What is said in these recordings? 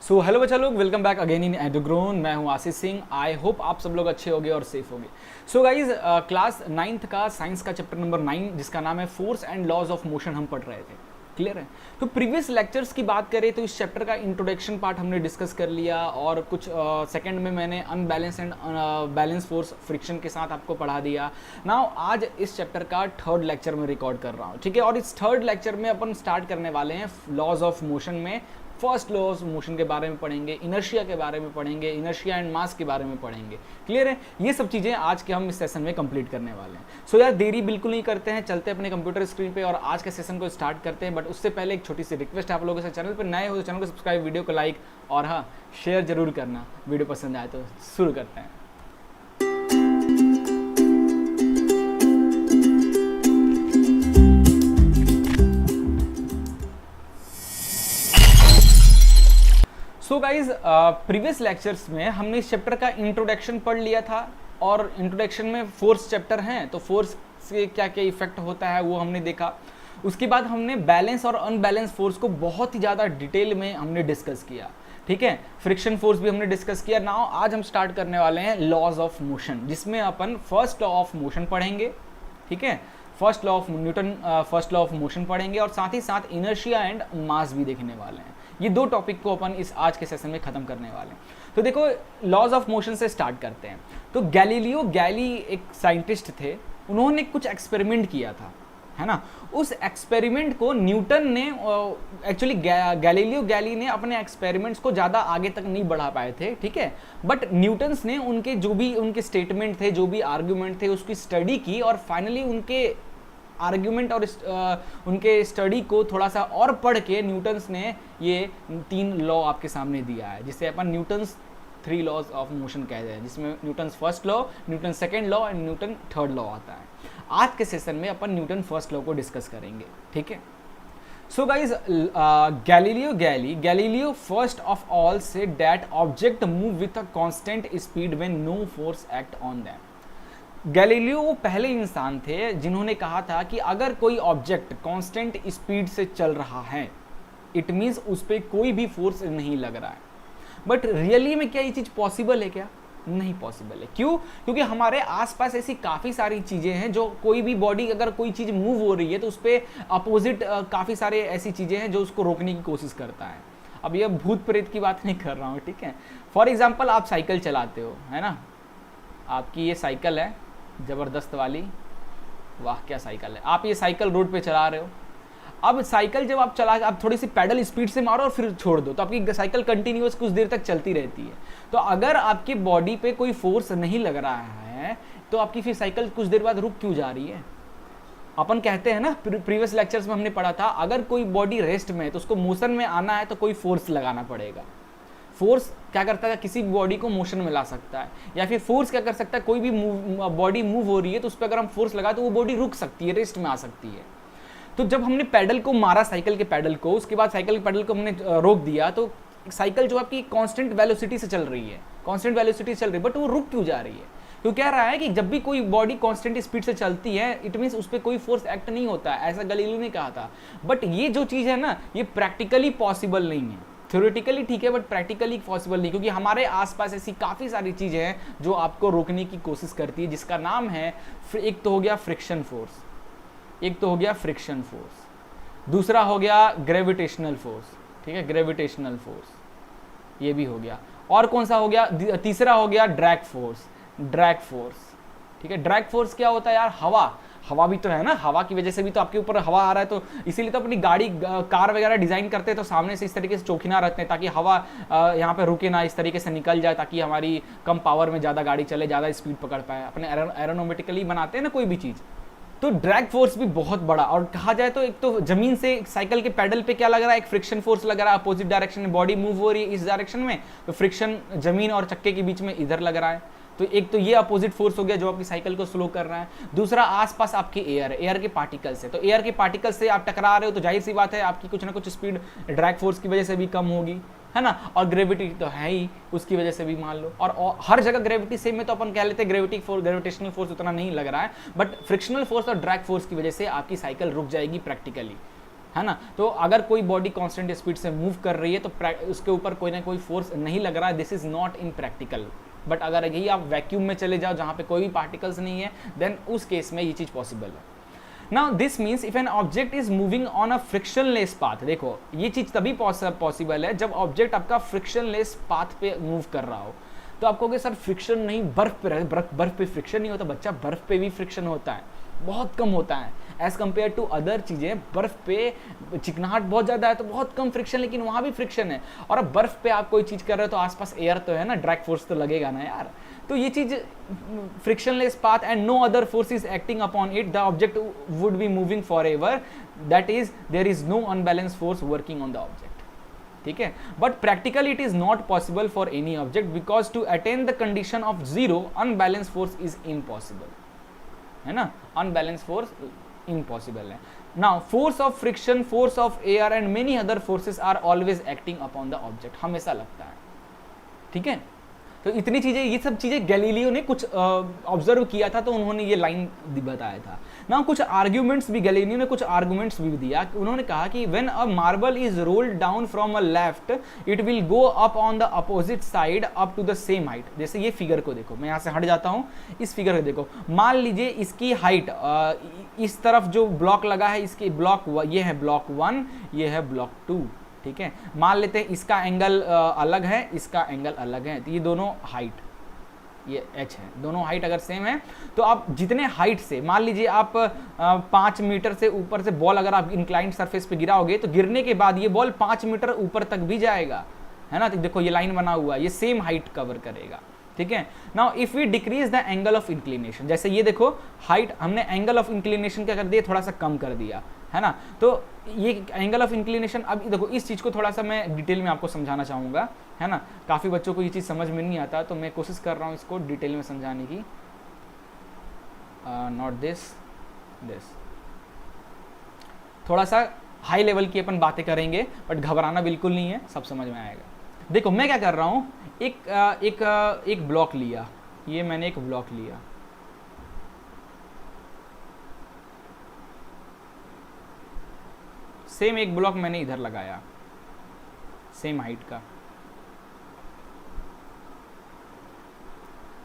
So hello बच्चा लोग, welcome back again in एडुग्रोन। मैं हूं आशीष सिंह। आई होप आप सब लोग अच्छे होंगे और सेफ होंगे। सो गाइज, क्लास 9th का साइंस का चैप्टर नंबर 9 जिसका नाम है force and laws of motion हम पढ़ रहे थे। क्लियर है? तो प्रीवियस लेक्चर्स की बात करें तो इस चैप्टर का इंट्रोडक्शन पार्ट हमने डिस्कस कर लिया और कुछ सेकंड में मैंने unbalance and balance force friction के साथ आपको पढ़ा दिया। नाउ आज इस चैप्टर का थर्ड लेक्चर में रिकॉर्ड कर रहा हूँ, ठीक है। और इस थर्ड लेक्चर में अपन स्टार्ट करने वाले हैं लॉज ऑफ मोशन में। फर्स्ट लॉ ऑफ मोशन के बारे में पढ़ेंगे, इनर्शिया के बारे में पढ़ेंगे, इनर्शिया एंड मास के बारे में पढ़ेंगे। क्लियर है? ये सब चीज़ें आज के हम इस सेशन में कंप्लीट करने वाले हैं। सो यार देरी बिल्कुल नहीं करते हैं, चलते हैं अपने कंप्यूटर स्क्रीन पे और आज के सेशन को स्टार्ट करते हैं। बट उससे पहले एक छोटी सी रिक्वेस्ट है आप लोगों से, चैनल पर नए हो तो चैनल को सब्सक्राइब, वीडियो को लाइक और हाँ शेयर जरूर करना। वीडियो पसंद आए तो शुरू करते हैं। सो गाइज, प्रीवियस लेक्चर्स में हमने इस चैप्टर का इंट्रोडक्शन पढ़ लिया था और इंट्रोडक्शन में फोर्स चैप्टर हैं तो फोर्स से क्या क्या इफेक्ट होता है वो हमने देखा। उसके बाद हमने बैलेंस और अनबैलेंस फोर्स को बहुत ही ज़्यादा डिटेल में हमने डिस्कस किया, ठीक है। फ्रिक्शन फोर्स भी हमने डिस्कस किया। नाउ आज हम स्टार्ट करने वाले हैं लॉज ऑफ मोशन, जिसमें अपन फर्स्ट लॉ ऑफ मोशन पढ़ेंगे, ठीक है। First law of Newton first law of motion पढ़ेंगे और साथ ही साथ इनर्शिया एंड मास भी देखने वाले हैं। ये दो टॉपिक को अपन इस आज के सेशन में खत्म करने वाले हैं। तो देखो, लॉज ऑफ मोशन से स्टार्ट करते हैं। तो गैलीलियो गैली एक साइंटिस्ट थे, उन्होंने कुछ एक्सपेरिमेंट किया था, है ना। उस एक्सपेरिमेंट को न्यूटन ने एक्चुअली गैलीलियो गैली ने अपने एक्सपेरिमेंट्स को ज़्यादा आगे तक नहीं बढ़ा पाए थे, ठीक है। बट न्यूटन्स ने उनके जो भी उनके स्टेटमेंट थे, जो भी आर्ग्यूमेंट थे, उसकी स्टडी की और फाइनली उनके आर्ग्यूमेंट और उनके स्टडी को थोड़ा सा और पढ़ के न्यूटन्स ने ये 3 लॉ आपके सामने दिया है, जिसे अपन न्यूटन्स 3 लॉज ऑफ मोशन कहते हैं, जिसमें Newton's first law, Newton second law and Newton third law आता है। आज के सेशन में अपन न्यूटन फर्स्ट लॉ को डिस्कस करेंगे, ठीक है। So guys, Galileo first of all said that object move with a constant speed when no force act on them. Galileo वो पहले इंसान थे जिन्होंने कहा था कि अगर कोई ऑब्जेक्ट कांस्टेंट स्पीड से चल रहा है, इट मीन्स उस पर कोई भी फोर्स नहीं लग रहा है। बट रियली में क्या ये चीज़ पॉसिबल है? क्या नहीं पॉसिबल है। क्यों? क्योंकि हमारे आसपास ऐसी काफ़ी सारी चीज़ें हैं जो कोई भी बॉडी, अगर कोई चीज़ मूव हो रही है तो उस पर अपोजिट काफ़ी सारे ऐसी चीज़ें हैं जो उसको रोकने की कोशिश करता है। अब ये भूत प्रेत की बात नहीं कर रहा हूँ, ठीक है। फॉर एग्जाम्पल, आप साइकिल चलाते हो, है ना। आपकी ये साइकिल है ज़बरदस्त वाली, वाह क्या साइकिल है। आप ये साइकिल रोड पे चला रहे हो। अब साइकिल जब आप थोड़ी सी पैडल स्पीड से मारो और फिर छोड़ दो तो आपकी साइकिल कंटिन्यूअस कुछ देर तक चलती रहती है। तो अगर आपकी बॉडी पे कोई फोर्स नहीं लग रहा है तो आपकी फिर साइकिल कुछ देर बाद रुक क्यों जा रही है? अपन कहते हैं ना, प्रीवियस लेक्चर्स में हमने पढ़ा था, अगर कोई बॉडी रेस्ट में है तो उसको मोशन में आना है तो कोई फोर्स लगाना पड़ेगा। फोर्स क्या करता है? किसी बॉडी को मोशन में ला सकता है। या फिर फोर्स क्या कर सकता है? कोई भी बॉडी मूव हो रही है तो उस पर अगर हम फोर्स लगाए तो वो बॉडी रुक सकती है, रेस्ट में आ सकती है। तो जब हमने पैडल को मारा, साइकिल के पैडल को, उसके बाद साइकिल के पैडल को हमने रोक दिया तो साइकिल जो आपकी कांस्टेंट वेलोसिटी से चल रही है, कांस्टेंट वेलोसिटी चल रही है, बट वो रुक क्यों जा रही है? तो क्या रहा है कि जब भी कोई बॉडी कांस्टेंट स्पीड से चलती है, इट मीन्स उस पर कोई फोर्स एक्ट नहीं होता है, ऐसा गैलीलियो ने कहा था। बट ये जो चीज़ है ना, ये प्रैक्टिकली पॉसिबल नहीं है। थ्योरेटिकली ठीक है बट प्रैक्टिकली पॉसिबल नहीं, क्योंकि हमारे आसपास ऐसी काफ़ी सारी चीज़ें हैं जो आपको रोकने की कोशिश करती है, जिसका नाम है, एक तो हो गया फ्रिक्शन फोर्स, एक तो हो गया फ्रिक्शन फोर्स, दूसरा हो गया ग्रेविटेशनल फोर्स, ठीक है, ग्रेविटेशनल फोर्स ये भी हो गया। और कौन सा हो गया? तीसरा हो गया ड्रैग फोर्स, ड्रैग फोर्स, ठीक है। ड्रैग फोर्स क्या होता है यार? हवा भी तो है ना, हवा की वजह से भी तो आपके ऊपर हवा आ रहा है, तो इसीलिए तो अपनी गाड़ी कार वगैरह डिज़ाइन करते हैं तो सामने से इस तरीके से चौखिना रखते हैं ताकि हवा यहाँ पे रुके ना, इस तरीके से निकल जाए ताकि हमारी कम पावर में ज़्यादा गाड़ी चले, ज़्यादा स्पीड पकड़ पाए। अपने एरोनोमेटिकली बनाते हैं ना कोई भी चीज़। तो ड्रैग फोर्स भी बहुत बड़ा, और कहा जाए तो एक तो जमीन से साइकिल के पैडल पे क्या लग रहा है? एक फ्रिक्शन फोर्स लग रहा है, अपोजिट डायरेक्शन में बॉडी मूव हो रही है इस डायरेक्शन में, तो फ्रिक्शन जमीन और चक्के के बीच में इधर लग रहा है। तो एक तो ये अपोजिट फोर्स हो गया जो आपकी साइकिल को स्लो कर रहा है। दूसरा, आसपास आपके एयर के पार्टिकल्स है, तो एयर के पार्टिकल्स से आप टकरा रहे हो तो जाहिर सी बात है आपकी कुछ ना कुछ स्पीड ड्रैग फोर्स की वजह से भी कम होगी, है ना। और ग्रेविटी तो है ही, उसकी वजह से भी मान लो, और हर जगह ग्रेविटी सेम में तो अपन कह लेते हैं ग्रेविटेशनल फोर्स उतना नहीं लग रहा है, बट फ्रिक्शनल फोर्स और ड्रैग फोर्स की वजह से आपकी साइकिल रुक जाएगी प्रैक्टिकली। है ना। तो अगर कोई बॉडी कांस्टेंट स्पीड से मूव कर रही है तो उसके ऊपर कोई ना कोई फोर्स नहीं लग रहा है, this is not in practical. But अगर यही आप वैक्यूम में चले जाओ जहाँ पे कोई भी पार्टिकल्स नहीं है, देन उस केस में ये चीज़ पॉसिबल है। Now this means if an object is moving on a frictionless path, देखो ये चीज़ तभी पॉसिबल है जब ऑब्जेक्ट आपका फ्रिक्शनलेस पाथ पे मूव कर रहा हो। तो आप कहोगे सर फ्रिक्शन नहीं, बर्फ पे फ्रिक्शन नहीं होता। बच्चा बर्फ पे भी फ्रिक्शन होता है, बहुत कम होता है एज कम्पेयर टू अदर चीज़ें। बर्फ पे चिकनाहट बहुत ज़्यादा है तो बहुत कम फ्रिक्शन, लेकिन वहाँ भी फ्रिक्शन है। और अब बर्फ पे आप कोई चीज़ कर रहे हो तो आसपास एयर तो है ना, ड्रैग फोर्स तो लगेगा ना यार। तो ये चीज़ frictionless path and no other force is acting upon it, the object would be moving forever, that is there is no unbalance force working on the object. ठीक है, but practically it is not possible for any object because to attain the condition of zero unbalance force is impossible, है ना। Unbalance force impossible है। Now force of friction, force of air and many other forces are always acting upon the object, हमेशा लगता है। ठीक है, तो इतनी चीजें, ये सब चीजें गैलीलियो ने कुछ ऑब्जर्व किया था तो उन्होंने ये लाइन बताया था ना। कुछ आर्ग्यूमेंट्स भी, गैलीलियो ने कुछ आर्ग्यूमेंट्स भी दिया। उन्होंने कहा कि when a marble is rolled down from a left it will go up on the opposite side up to the same height. जैसे ये फिगर को देखो, मैं यहाँ से हट जाता हूँ, इस फिगर को देखो, मान लीजिए इसकी हाइट इस तरफ जो ब्लॉक लगा है, इसकी ब्लॉक ये है ब्लॉक 1, ये है ब्लॉक 2। ठीक है, मान लेते हैं इसका एंगल अलग है, इसका एंगल अलग है, तो ये दोनों हाइट, ये h है, दोनों हाइट अगर सेम है तो आप जितने हाइट से, मान लीजिए आप 5 मीटर से ऊपर से बॉल अगर आप इंक्लाइंड सरफेस पे गिराओगे तो गिरने के बाद ये बॉल 5 मीटर ऊपर तक भी जाएगा, है ना। तो देखो ये लाइन बना हुआ है, ये सेम हाइट कवर करेगा। ठीक है, now if we decrease the angle of inclination, जैसे ये देखो हाइट, हमने एंगल ऑफ इंक्लिनेशन क्या कर दिया, थोड़ा सा कम कर दिया, है ना। तो ये एंगल ऑफ इंक्लिनेशन, अब देखो इस चीज़ को थोड़ा सा मैं डिटेल में आपको समझाना चाहूँगा, है ना। काफ़ी बच्चों को ये चीज़ समझ में नहीं आता तो मैं कोशिश कर रहा हूँ इसको डिटेल में समझाने की। नॉट दिस, थोड़ा सा हाई लेवल की अपन बातें करेंगे, बट घबराना बिल्कुल नहीं है, सब समझ में आएगा। देखो मैं क्या कर रहा हूँ, एक ब्लॉक लिया, ये मैंने एक ब्लॉक लिया, सेम एक ब्लॉक मैंने इधर लगाया, सेम हाइट का,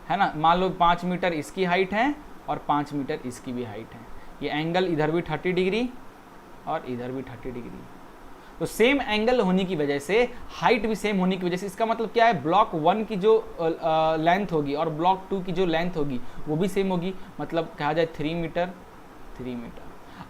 है ना। मान लो 5 मीटर इसकी हाइट है और 5 मीटर इसकी भी हाइट है। ये एंगल इधर भी 30 डिग्री और इधर भी 30 डिग्री। तो सेम एंगल होने की वजह से, हाइट भी सेम होने की वजह से, इसका मतलब क्या है, ब्लॉक 1 की जो लेंथ होगी और ब्लॉक 2 की जो लेंथ होगी वो भी सेम होगी, मतलब कहा जाए 3 मीटर।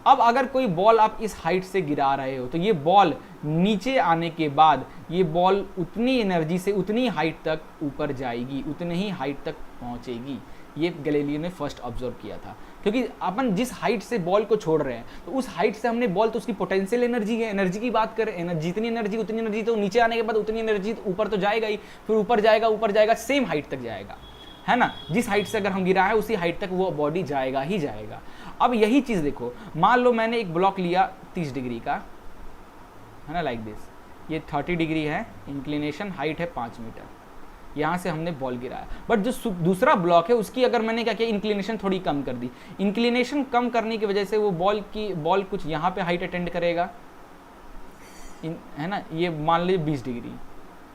अब अगर कोई बॉल आप इस हाइट से गिरा रहे हो तो ये बॉल नीचे आने के बाद ये बॉल उतनी एनर्जी से उतनी हाइट तक ऊपर जाएगी, उतनी ही हाइट तक पहुंचेगी। ये गैलीलियो ने फर्स्ट ऑब्जर्व किया था, क्योंकि अपन जिस हाइट से बॉल को छोड़ रहे हैं तो उस हाइट से हमने बॉल, तो उसकी पोटेंशियल एनर्जी है, एनर्जी की बात करें, जितनी एनर्जी उतनी एनर्जी, तो नीचे आने के बाद उतनी एनर्जी ऊपर तो जाएगा ही, फिर ऊपर जाएगा सेम हाइट तक जाएगा, है ना। जिस हाइट से अगर हम गिरा है उसी हाइट तक वो बॉडी जाएगा ही जाएगा। अब यही चीज़ देखो, मान लो मैंने एक ब्लॉक लिया 30 डिग्री का, है ना, लाइक दिस, ये 30 डिग्री है इंक्लिनेशन, हाइट है 5 मीटर, यहाँ से हमने बॉल गिराया। बट जो दूसरा ब्लॉक है उसकी अगर मैंने क्या किया, इंक्लिनेशन थोड़ी कम कर दी। इंक्लिनेशन कम करने की वजह से वो बॉल कुछ यहाँ पे हाइट अटेंड करेगा, है ना। ये मान लीजिए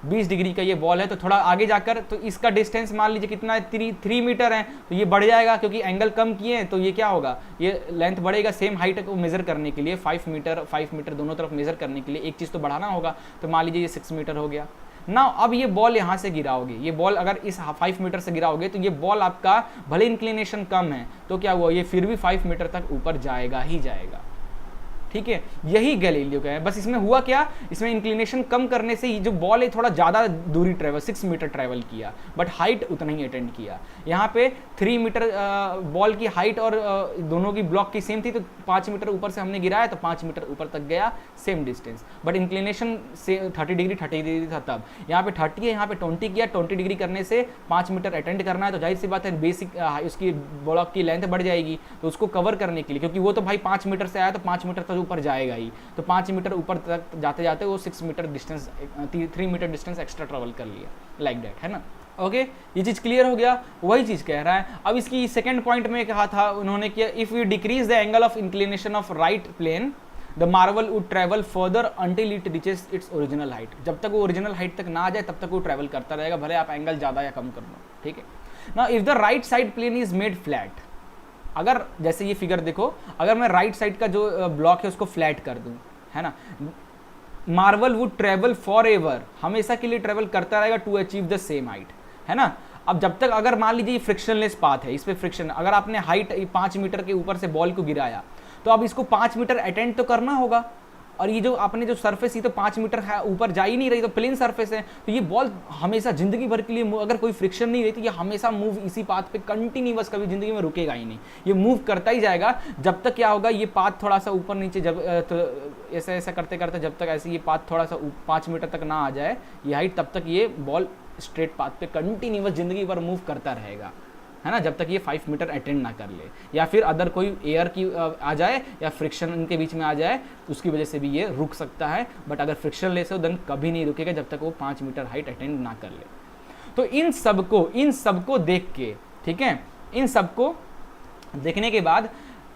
20 डिग्री का ये बॉल है, तो थोड़ा आगे जाकर तो इसका डिस्टेंस मान लीजिए कितना है, 3 मीटर है, तो ये बढ़ जाएगा क्योंकि एंगल कम किए हैं, तो ये क्या होगा, ये लेंथ बढ़ेगा। सेम हाइट को मेजर करने के लिए 5 मीटर दोनों तरफ मेजर करने के लिए एक चीज़ तो बढ़ाना होगा, तो मान लीजिए ये 6 मीटर हो गया ना। अब ये बॉल यहाँ से गिराओगे, ये बॉल अगर इस 5 मीटर से गिराओगे तो ये बॉल आपका भले इंक्लिनेशन कम है तो क्या हुआ, ये फिर भी 5 मीटर तक ऊपर जाएगा ही जाएगा। ठीक है, यही गैलीलियो का है। बस इसमें हुआ क्या, इसमें इंक्लिनेशन कम करने से जो बॉल है थोड़ा ज़्यादा दूरी 6 मीटर ट्रेवल किया, बट हाइट उतना ही अटेंड किया। यहाँ पे 3 मीटर बॉल की हाइट और दोनों की ब्लॉक की सेम थी, तो 5 मीटर ऊपर से हमने गिराया तो 5 मीटर ऊपर तक गया, सेम डिस्टेंस। बट इंक्लिनेशन से 30 डिग्री था तब, यहाँ पे 30 है, यहाँ पे 20 किया। 20 डिग्री करने से 5 मीटर अटेंड करना है, तो जाहिर सी बात है बेसिक उसकी ब्लॉक की लेंथ बढ़ जाएगी, तो उसको कवर करने के लिए, क्योंकि वो तो भाई 5 मीटर से आया तो 5 मीटर तक ऊपर जाएगा ही, तो 5 मीटर ऊपर तक जाते जाते वो 6 meter distance, 3 meter distance extra travel कर लिया, लाइक दैट, है ना। ओके, ये चीज़ क्लियर हो गया। वही चीज़ कह रहा है। अब इसकी सेकंड पॉइंट में कहा था उन्होंने कि if you decrease the angle of inclination of right plane the marble would travel further until it reaches its original height. जब तक वो ओरिजिनल हाइट तक ना आ जाए तब तक वो ट्रेवल करता रहेगा, भले आप एंगल ज़्यादा या कम कर लो, ठीक है। ना if the right side plane is made flat, अगर जैसे ये फिगर देखो, अगर मैं राइट साइड का जो ब्लॉक है उसको फ्लैट कर दूं, है ना, marble would travel forever, हमेशा के लिए ट्रेवल करता रहेगा to achieve the same height, है ना। अब जब तक, अगर मान लीजिए ये फ्रिक्शनलेस पाथ है, इस पे फ्रिक्शन, अगर आपने हाइट 5 मीटर के ऊपर से बॉल को गिराया तो अब इसको 5 मीटर अटेंड तो करना होगा, और ये जो आपने जो सरफेस, ये तो 5 मीटर है ऊपर जा ही नहीं रही, तो प्लेन सरफेस है, तो ये बॉल हमेशा जिंदगी भर के लिए, अगर कोई फ्रिक्शन नहीं रही तो ये हमेशा मूव इसी पाथ पे कंटिन्यूअस, कभी जिंदगी में रुकेगा ही नहीं, ये मूव करता ही जाएगा। जब तक क्या होगा, ये पाथ थोड़ा सा ऊपर नीचे, जब तो ऐसा ऐसा करते करते जब तक ऐसे ये पाथ थोड़ा सा 5 मीटर तक ना आ जाए ये हाइट, तब तक ये बॉल स्ट्रेट पाथ पे कंटिन्यूअस जिंदगी भर मूव करता रहेगा, है ना, जब तक ये 5 मीटर अटेंड ना कर ले, या फिर अदर कोई एयर की आ जाए या फ्रिक्शन इनके बीच में आ जाए, उसकी वजह से भी ये रुक सकता है। बट अगर फ्रिक्शन लेस हो देन कभी नहीं रुकेगा जब तक वो 5 मीटर हाइट अटेंड ना कर ले। तो इन सबको देख के, ठीक है, इन सबको देखने के बाद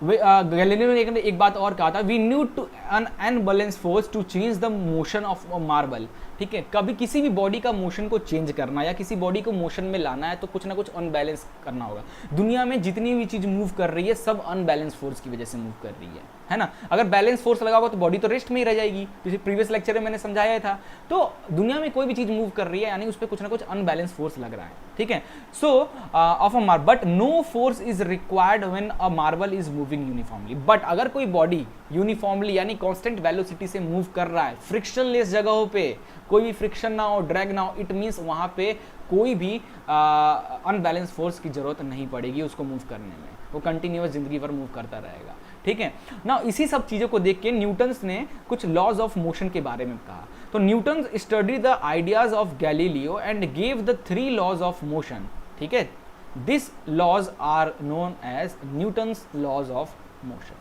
गैलीलियो ने एक बात और कहा था, we need to an unbalance force to change the motion of marble, ठीक है। कभी किसी भी बॉडी का मोशन को चेंज करना या किसी बॉडी को मोशन में लाना है तो कुछ ना कुछ अनबैलेंस करना होगा। दुनिया में जितनी भी चीज मूव कर रही है सब अनबैलेंस फोर्स की वजह से मूव कर रही है ना। अगर बैलेंस फोर्स लगा होगा तो बॉडी तो रेस्ट में ही रह जाएगी, जैसे प्रीवियस लेक्चर में मैंने समझाया था। तो दुनिया में कोई भी चीज मूव कर रही है यानी उस पर कुछ ना कुछ अनबैलेंस फोर्स लग रहा है, ठीक है। So of a marble, but no force is required when a marble is moving uniformly. But अगर कोई बॉडी यूनिफॉर्मली यानी कांस्टेंट वेलोसिटी से मूव कर रहा है, फ्रिक्शनलेस जगहों पे, कोई भी फ्रिक्शन ना हो, ड्रैग ना हो, इट मीन्स वहां पे कोई भी अनबैलेंस फोर्स की जरूरत नहीं पड़ेगी उसको मूव करने में, वो कंटिन्यूअस जिंदगी भर मूव करता रहेगा, ठीक है ना। इसी सब चीजों को देख के न्यूटन्स ने कुछ लॉज ऑफ मोशन के बारे में कहा। तो Newton's study the ideas of Galileo and gave the 3 laws of motion, ठीक है। This laws are known as Newton's laws of motion,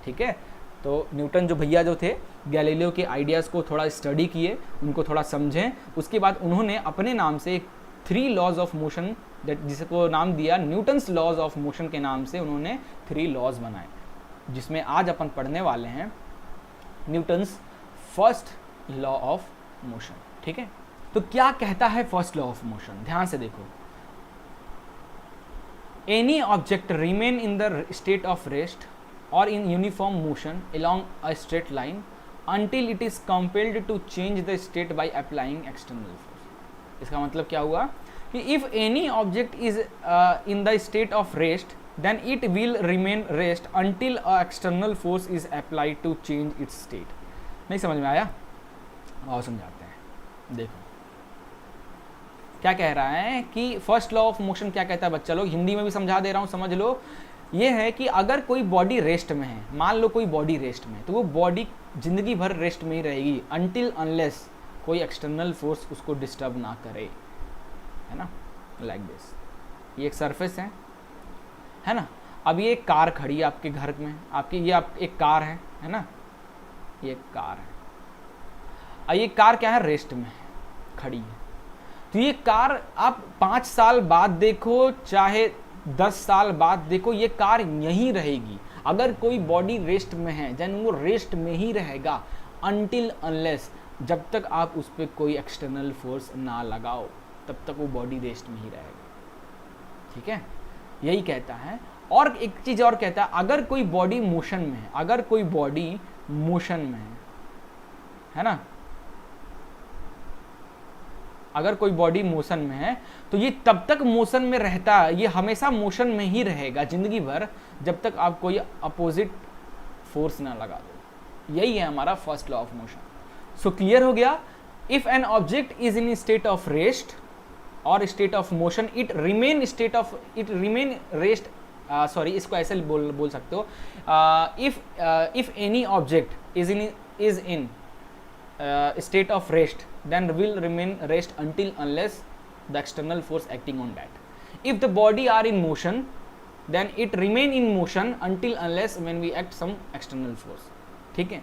ठीक है। तो न्यूटन जो भैया जो थे, गैलीलियो के आइडियाज़ को थोड़ा स्टडी किए, उनको थोड़ा समझें, उसके बाद उन्होंने अपने नाम से 3 लॉज ऑफ मोशन, जिसको नाम दिया न्यूटन्स लॉज ऑफ मोशन के नाम से, उन्होंने 3 लॉज बनाए, जिसमें आज अपन पढ़ने वाले हैं Newton's first law of motion, ठीक है। तो क्या कहता है फर्स्ट लॉ ऑफ मोशन, ध्यान से देखो। Any object remain in the state of rest or in uniform motion along a straight line until it is compelled to change the state by applying external force। इसका मतलब क्या हुआ कि if any object is in the state of rest then it will remain rest until a external force is applied to change its state। नहीं समझ में आया? और समझाते हैं, देखो क्या कह रहा है कि फर्स्ट लॉ ऑफ मोशन क्या कहता है बच्चा लोग, हिंदी में भी समझा दे रहा हूँ, समझ लो। ये है कि अगर कोई बॉडी रेस्ट में है, मान लो कोई बॉडी रेस्ट में है, तो वो बॉडी जिंदगी भर रेस्ट में ही रहेगी अनटिल अनलेस कोई एक्सटर्नल फोर्स उसको डिस्टर्ब ना करे, है ना, लाइक दिस। ये एक सरफेस है ना। अब ये एक कार खड़ी है आपके घर में, आपकी ये एक कार है ना, ये एक कार है। अब ये कार क्या है, रेस्ट में खड़ी है। तो ये कार आप 5 साल बाद देखो चाहे 10 साल बाद देखो, ये कार यहीं रहेगी। अगर कोई बॉडी रेस्ट में है देन वो रेस्ट में ही रहेगा अनटिल अनलेस, जब तक आप उस पर कोई एक्सटर्नल फोर्स ना लगाओ तब तक वो बॉडी रेस्ट में ही रहेगा, ठीक है। यही कहता है। और एक चीज और कहता है, अगर कोई बॉडी मोशन में है, अगर कोई बॉडी मोशन में है ना, अगर कोई बॉडी मोशन में है तो ये तब तक मोशन में रहता है, ये हमेशा मोशन में ही रहेगा जिंदगी भर, जब तक आप कोई अपोजिट फोर्स ना लगा दो। यही है हमारा first law of motion. So clear हो गया। If an object is in state of rest और state of motion, it remain rest, sorry इसको ऐसे बोल सकते हो, if any object is in state of rest then will remain rest until unless the external force acting on that. If the body are in motion then it remain in motion until unless when we act some external force, ठीक है।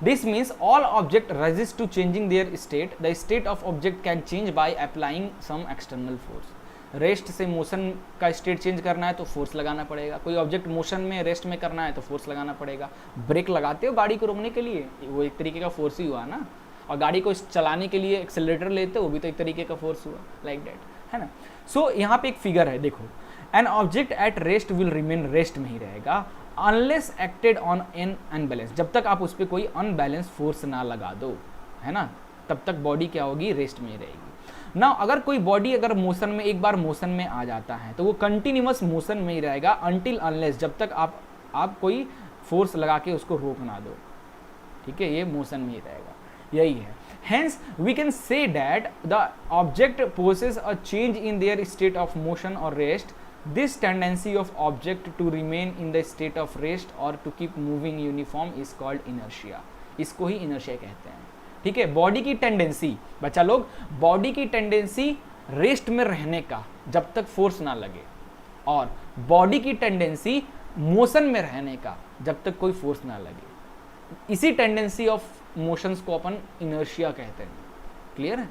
This means all object resist to changing their state. The state of object can change by applying some external force. Rest से motion का state change करना है तो force लगाना पड़ेगा, कोई ऑब्जेक्ट मोशन में रेस्ट में करना है तो फोर्स लगाना पड़ेगा। ब्रेक लगाते हो गाड़ी को रोकने के लिए, वो एक तरीके का फोर्स ही हुआ ना, और गाड़ी को चलाने के लिए एक्सेलरेटर लेते हो, वो भी तो एक तरीके का फोर्स हुआ, लाइक दैट, है ना। सो यहाँ पे एक फिगर है, देखो, an object at rest will remain rest में ही रहेगा unless acted on an unbalance, जब तक आप उस पर कोई अनबैलेंस फोर्स ना लगा दो, है ना, तब तक बॉडी क्या होगी, रेस्ट में ही रहेगी ना। अगर कोई बॉडी अगर मोशन में, एक बार मोशन में आ जाता है तो वो कंटिन्यूअस मोशन में ही रहेगा अनटिल अनलेस, जब तक आप कोई फोर्स लगा के उसको रोक ना दो, ठीक है, ये मोशन में ही रहेगा, यही है। Hence, we can say that the object possesses a change in their state of motion or rest. This tendency of object to remain in the state of rest or to keep moving uniform is called inertia. इसको ही inertia कहते हैं, ठीक है। Body की tendency, बच्चा लोग, body की tendency rest में रहने का जब तक फोर्स ना लगे, और बॉडी की टेंडेंसी मोशन में रहने का जब तक कोई फोर्स ना लगे, इसी टेंडेंसी ऑफ मोशंस को अपन इनर्शिया कहते हैं। क्लियर है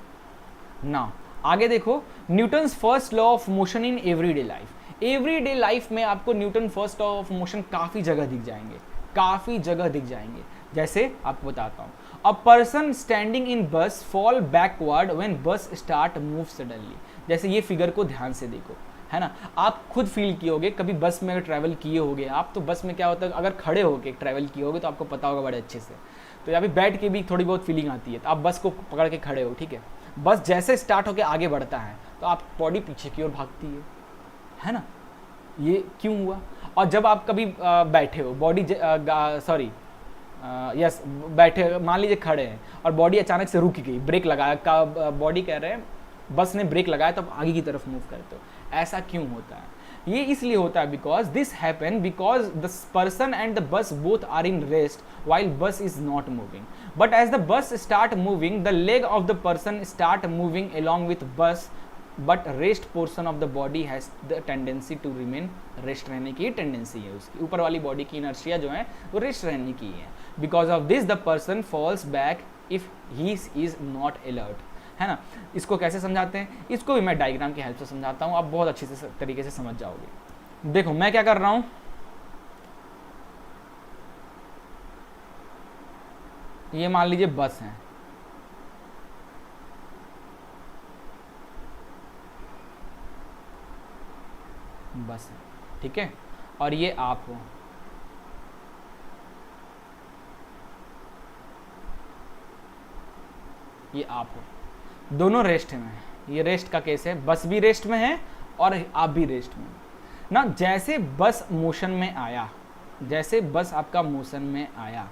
ना। आगे देखो, Newton's first law of motion in everyday life. Everyday life में आपको Newton first law of motion काफी जगह दिख जाएंगे, काफी जगह दिख जाएंगे। जैसे आपको बताता हूं, अ पर्सन स्टैंडिंग इन बस फॉल बैकवर्ड व्हेन बस स्टार्ट मूव सडनली। जैसे ये फिगर को ध्यान से देखो, है ना, आप खुद फील किए होगे, कभी बस में अगर ट्रैवल किए होगे आप, तो बस में क्या होता है, अगर खड़े होके ट्रैवल किए होगे तो आपको पता होगा बड़े अच्छे से, तो यहाँ पे बैठ के भी थोड़ी बहुत फीलिंग आती है। तो आप बस को पकड़ के खड़े हो, ठीक है, बस जैसे स्टार्ट होके आगे बढ़ता है तो आप बॉडी पीछे की ओर भागती है ना, ये क्यों हुआ। और जब आप कभी बैठे हो, बॉडी बैठे, मान लीजिए खड़े हैं और बॉडी अचानक से रुक गई, ब्रेक लगाया, बॉडी कह रहे हैं बस ने ब्रेक लगाया तो आप आगे की तरफ मूव करते हो, ऐसा क्यों होता है। ये इसलिए होता है because this happen because the person and the bus both are in rest while bus is not moving, but as the bus start moving the leg of the person start moving along with bus, but rest portion of the body has the tendency to remain rest रहने की tendency है उसकी, ऊपर वाली body की inertia जो है वो रेस्ट रहने की है। Because of this the person falls back if he is not alert, है ना। इसको कैसे समझाते हैं, इसको भी मैं डायग्राम की हेल्प से समझाता हूँ, आप बहुत अच्छे से तरीके से समझ जाओगे। देखो मैं क्या कर रहा हूँ, ये मान लीजिए बस है, बस है, ठीक है, और ये आप हो, ये आप हो, दोनों रेस्ट में है। ये रेस्ट का केस है, बस भी रेस्ट में है और आप भी रेस्ट में ना। जैसे बस मोशन में आया, जैसे बस आपका मोशन में आया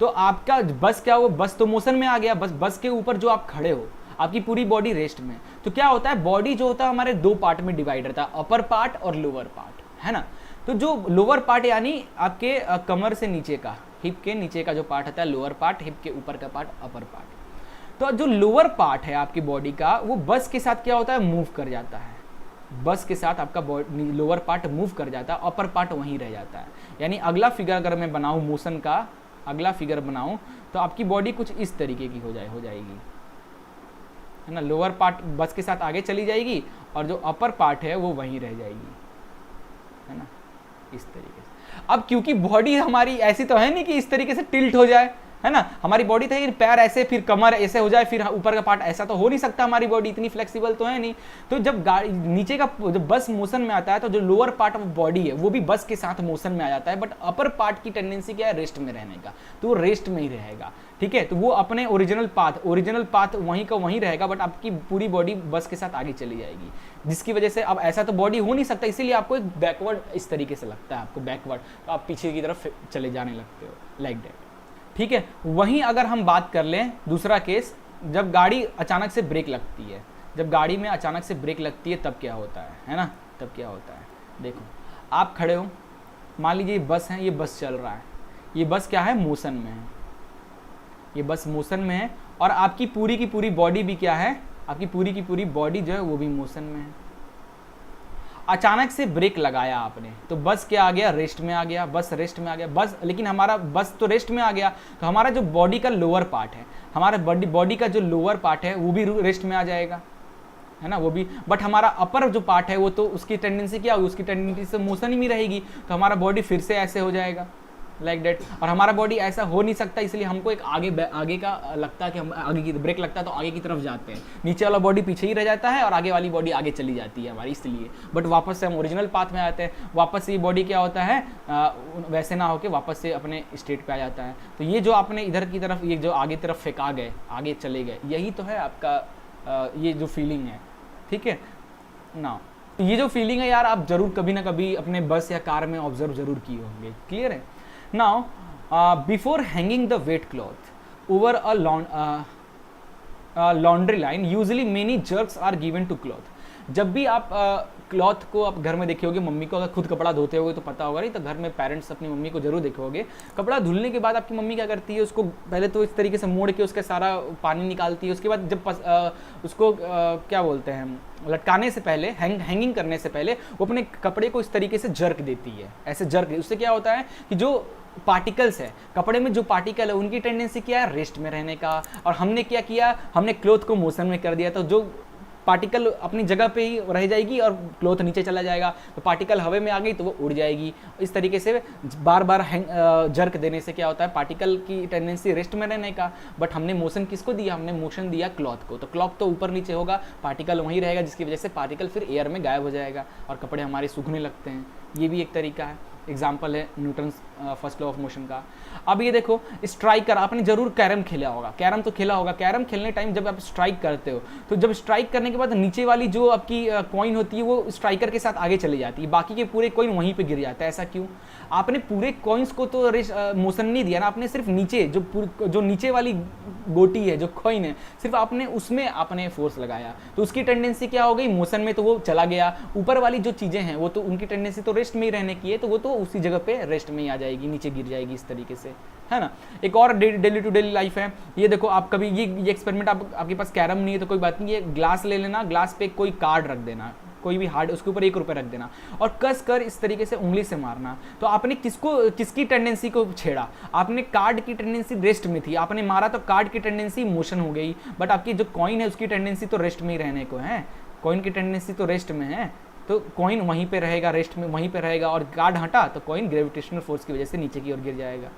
तो आपका बस क्या हुआ, बस तो मोशन में आ गया, बस के ऊपर जो आप खड़े हो आपकी पूरी बॉडी रेस्ट में, तो क्या होता है, बॉडी जो होता है हमारे दो पार्ट में डिवाइड रहता है, अपर पार्ट और लोअर पार्ट, है ना। तो जो लोअर पार्ट यानी आपके कमर से नीचे का, हिप के नीचे का जो पार्ट होता है लोअर पार्ट, हिप के ऊपर का पार्ट अपर पार्ट। तो जो लोअर पार्ट है आपकी बॉडी का वो बस के साथ क्या होता है, मूव कर जाता है, बस के साथ आपका लोअर पार्ट मूव कर जाता है, अपर पार्ट वहीं रह जाता है। यानी अगला फिगर अगर मैं बनाऊं मोशन का, अगला फिगर बनाऊं तो आपकी बॉडी कुछ इस तरीके की हो जाएगी, है ना। लोअर पार्ट बस के साथ आगे चली जाएगी और जो अपर पार्ट है वो वहीं रह जाएगी, है ना, इस तरीके से। अब क्योंकि बॉडी हमारी ऐसी तो है नहीं कि इस तरीके से टिल्ट हो जाए, है ना, हमारी बॉडी तो पैर ऐसे, फिर कमर ऐसे हो जाए, फिर ऊपर का पार्ट, ऐसा तो हो नहीं सकता, हमारी बॉडी इतनी फ्लेक्सिबल तो है नहीं। तो जब गाड़ी नीचे का, जब बस मोशन में आता है तो जो लोअर पार्ट ऑफ बॉडी है वो भी बस के साथ मोशन में आ जाता है, बट अपर पार्ट की टेंडेंसी क्या है, रेस्ट में रहने का, तो वो रेस्ट में ही रहेगा, ठीक है। तो वो अपने ओरिजिनल पाथ वहीं का वहीं रहेगा, बट आपकी पूरी बॉडी बस के साथ आगे चली जाएगी, जिसकी वजह से अब ऐसा तो बॉडी हो नहीं सकता, इसीलिए आपको एक बैकवर्ड इस तरीके से लगता है, आपको बैकवर्ड, तो आप पीछे की तरफ चले जाने लगते हो, लाइक दैट, ठीक है। वहीं अगर हम बात कर लें दूसरा केस, जब गाड़ी अचानक से ब्रेक लगती है, जब गाड़ी में अचानक से ब्रेक लगती है तब क्या होता है ना, तब क्या होता है, देखो आप खड़े हो, मान लीजिए बस है, ये बस चल रहा है, ये बस क्या है, मोशन में है, ये बस मोशन में है, और आपकी पूरी की पूरी बॉडी भी क्या है, आपकी पूरी की पूरी बॉडी जो है वो भी मोशन में है। अचानक से ब्रेक लगाया आपने तो बस क्या आ गया, रेस्ट में आ गया, बस रेस्ट में आ गया, बस, लेकिन हमारा बस तो रेस्ट में आ गया, तो हमारा जो बॉडी का लोअर पार्ट है, हमारा बॉडी का जो लोअर पार्ट है वो भी रेस्ट में आ जाएगा, है ना, वो भी, बट हमारा अपर जो पार्ट है वो तो उसकी टेंडेंसी क्या होगी, उसकी टेंडेंसी से मोशन ही नहीं रहेगी, तो हमारा बॉडी फिर से ऐसे हो जाएगा लाइक डेट। और हमारा बॉडी ऐसा हो नहीं सकता, इसलिए हमको एक आगे का लगता है कि हम आगे की ब्रेक लगता है तो आगे की तरफ जाते हैं, नीचे वाला बॉडी पीछे ही रह जाता है और आगे वाली बॉडी आगे चली जाती है हमारी, इसलिए। बट वापस से हम ओरिजिनल पाथ में आते हैं, वापस से ये बॉडी क्या होता है वैसे ना होके वापस से अपने स्टेट पे आ जाता है। तो ये जो आपने इधर की तरफ ये जो आगे तरफ फेंका गए, आगे चले गए, यही तो है आपका ये जो फीलिंग है, ठीक है ना। ये जो फीलिंग है यार, आप जरूर कभी ना कभी अपने बस या कार में ऑब्जर्व जरूर किए होंगे, क्लियर है। Now, before hanging the wet cloth over a laundry line, usually many jerks are given to cloth. जब भी आप क्लॉथ को आप घर में देखे होगे, मम्मी को अगर खुद कपड़ा धोते होगे तो पता होगा, नहीं तो घर में पेरेंट्स अपनी मम्मी को जरूर देखे होगे। कपड़ा धुलने के बाद आपकी मम्मी क्या करती है, उसको पहले तो इस तरीके से मोड़ के उसका सारा पानी निकालती है, उसके बाद जब उसको क्या बोलते हैं, लटकाने से पहले, हैंगिंग करने से पहले वो अपने कपड़े को इस तरीके से जर्क देती है, ऐसे जर्क। उससे क्या होता है कि जो पार्टिकल्स है कपड़े में, जो पार्टिकल है उनकी टेंडेंसी क्या है, रेस्ट में रहने का। और हमने क्या किया, हमने क्लॉथ को मोशन में कर दिया, तो जो पार्टिकल अपनी जगह पे ही रह जाएगी और क्लॉथ नीचे चला जाएगा, तो पार्टिकल हवा में आ गई तो वो उड़ जाएगी। इस तरीके से बार बार जर्क देने से क्या होता है, पार्टिकल की टेंडेंसी रेस्ट में रहने का, बट हमने मोशन किसको दिया, हमने मोशन दिया क्लॉथ को। तो क्लॉथ तो ऊपर नीचे होगा, पार्टिकल वहीं रहेगा, जिसकी वजह से पार्टिकल फिर एयर में गायब हो जाएगा और कपड़े हमारे सूखने लगते हैं। ये भी एक तरीका है, एग्जाम्पल है Newton's first law of motion का। अब ये देखो, स्ट्राइकर, आपने जरूर कैरम खेला होगा, कैरम तो खेला होगा। कैरम खेलने टाइम जब आप स्ट्राइक करते हो, तो जब स्ट्राइक करने के बाद नीचे वाली जो आपकी कॉइन होती है वो स्ट्राइकर के साथ आगे चली जाती है, बाकी के पूरे कॉइन वहीं पे गिर जाता है। ऐसा क्यों? आपने पूरे कॉइन्स को तो मोशन नहीं दिया ना, आपने सिर्फ नीचे जो नीचे वाली गोटी है, जो कॉइन है, सिर्फ आपने उसमें आपने फोर्स लगाया, तो उसकी टेंडेंसी क्या हो गई, मोशन में, तो वो चला गया। ऊपर वाली जो चीजें हैं वो तो उनकी टेंडेंसी तो रेस्ट में ही रहने की है, तो वो तो उसी जगह पे रेस्ट में ही आ जाएगी, नीचे गिर जाएगी, इस तरीके से, है ना। एक और डेली टू डेली लाइफ है, ये देखो, आप कभी ये एक्सपेरिमेंट, आपके पास कैरम नहीं है तो कोई बात नहीं, ये ग्लास ले लेना, ग्लास पे कोई कार्ड रख देना, कोई भी हार्ड, उसके ऊपर 1 रुपये रख देना और कस कर इस तरीके से उंगली से मारना। तो आपने किसकी टेंडेंसी को छेड़ा, आपने कार्ड की टेंडेंसी रेस्ट में थी, आपने मारा तो कार्ड की टेंडेंसी मोशन हो गई, बट आपकी जो कॉइन है उसकी टेंडेंसी तो रेस्ट में ही रहने को है, कॉइन की टेंडेंसी तो रेस्ट में है, तो कॉइन वहीं पे रहेगा, रेस्ट में वहीं पे रहेगा, और कार्ड हटा तो कॉइन ग्रेविटेशनल फोर्स की वजह से नीचे की ओर गिर जाएगा।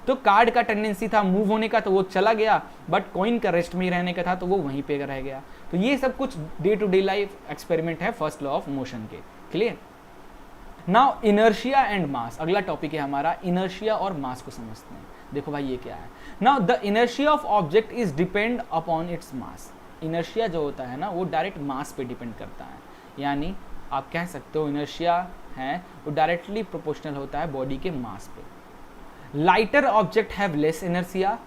तो कार्ड का टेंडेंसी था मूव होने का, तो वो चला गया, बट कॉइन का रेस्ट में ही रहने का था, तो वो वहीं पे रह गया। तो ये सब कुछ day to day life experiment है फर्स्ट लॉ ऑफ मोशन के। Clear? Now inertia and mass, अगला टॉपिक है हमारा, इनर्शिया और मास को समझते हैं। देखो भाई ये क्या है। Now the inertia of object is depend upon its mass. Inertia जो होता है ना, वो डायरेक्ट मास पे डिपेंड करता है, यानी आप कह सकते हो इनर्शिया है वो डायरेक्टली प्रोपोर्शनल होता है बॉडी के मास पे। Lighter object have less inertia,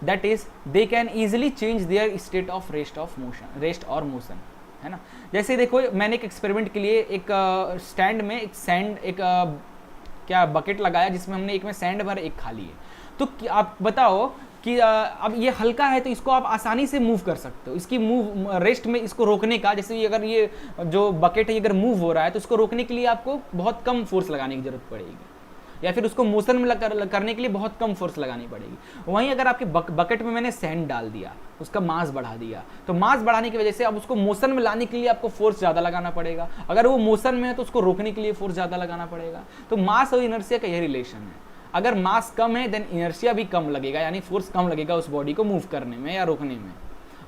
that is they can easily change their state of rest और मोशन, है ना। जैसे देखो, मैंने एक एक्सपेरिमेंट के लिए एक स्टैंड में एक क्या बकेट लगाया, जिसमें हमने एक में सैंड भर, एक खाली है। तो आप बताओ कि अब ये हल्का है तो इसको आप आसानी से मूव कर सकते हो, इसकी रेस्ट में इसको रोकने का, जैसे अगर ये जो बकेट है अगर मूव हो रहा है तो इसको रोकने के लिए आपको बहुत कम फोर्स लगाने की जरूरत पड़ेगी, या फिर उसको मोशन में करने के लिए बहुत कम फोर्स लगानी पड़ेगी। वहीं अगर आपके बकेट में मैंने सैंड डाल दिया, उसका मास बढ़ा दिया, तो मास बढ़ाने की वजह से अब उसको मोशन में लाने के लिए आपको फोर्स ज़्यादा लगाना पड़ेगा, अगर वो मोशन में है तो उसको रोकने के लिए फोर्स ज़्यादा लगाना पड़ेगा। तो मास और इनर्शिया का यही रिलेशन है, अगर मास कम है देन इनर्शिया भी कम लगेगा, यानी फोर्स कम लगेगा उस बॉडी को मूव करने में या रोकने में।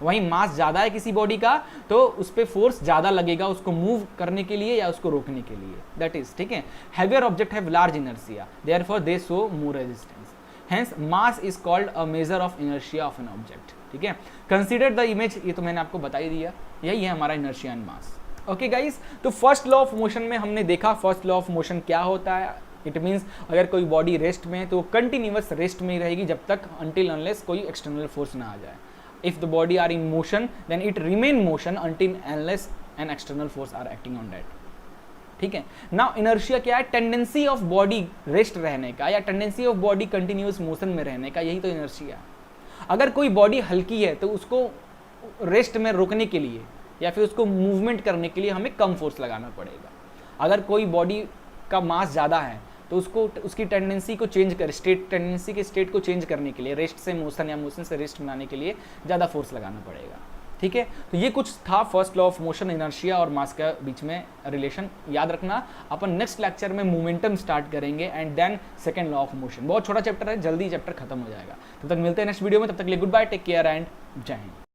वहीं मास ज़्यादा है किसी बॉडी का तो उस पर फोर्स ज़्यादा लगेगा उसको मूव करने के लिए या उसको रोकने के लिए, दैट इज, ठीक है। Heavier object have large inertia, therefore they show more resistance, hence mass is called a measure of inertia of an object, ठीक है। कंसीडर द इमेज, ये तो मैंने आपको बता ही दिया, यही है हमारा inertia and mass. Okay guys, तो फर्स्ट लॉ ऑफ मोशन में हमने देखा फर्स्ट लॉ ऑफ मोशन क्या होता है। इट मीन्स अगर कोई बॉडी रेस्ट में है तो कंटिन्यूअस रेस्ट में ही रहेगी जब तक until unless कोई एक्सटर्नल फोर्स ना आ जाए। If the body are in motion, then it remain motion until unless an external force are acting on that. ठीक है। Now inertia क्या है? टेंडेंसी ऑफ बॉडी रेस्ट रहने का या tendency of body continuous motion में रहने का, यही तो इनर्शिया है। अगर कोई बॉडी हल्की है तो उसको रेस्ट में रोकने के लिए या फिर उसको मूवमेंट करने के लिए हमें कम फोर्स लगाना पड़ेगा। अगर कोई बॉडी का मास ज़्यादा है तो उसको उसकी टेंडेंसी को चेंज कर टेंडेंसी के स्टेट को चेंज करने के लिए रेस्ट से मोशन या मोशन से रेस्ट बनाने के लिए ज़्यादा फोर्स लगाना पड़ेगा। ठीक है, तो ये कुछ था first law of motion, inertia और मास के बीच में रिलेशन। याद रखना, अपन नेक्स्ट लेक्चर में मोमेंटम स्टार्ट करेंगे and then second law of motion. बहुत छोटा चैप्टर है, जल्दी चैप्टर खत्म हो जाएगा। तब तक मिलते हैं नेक्स्ट वीडियो में, तब तक के लिए goodbye, take care and जय हिंद।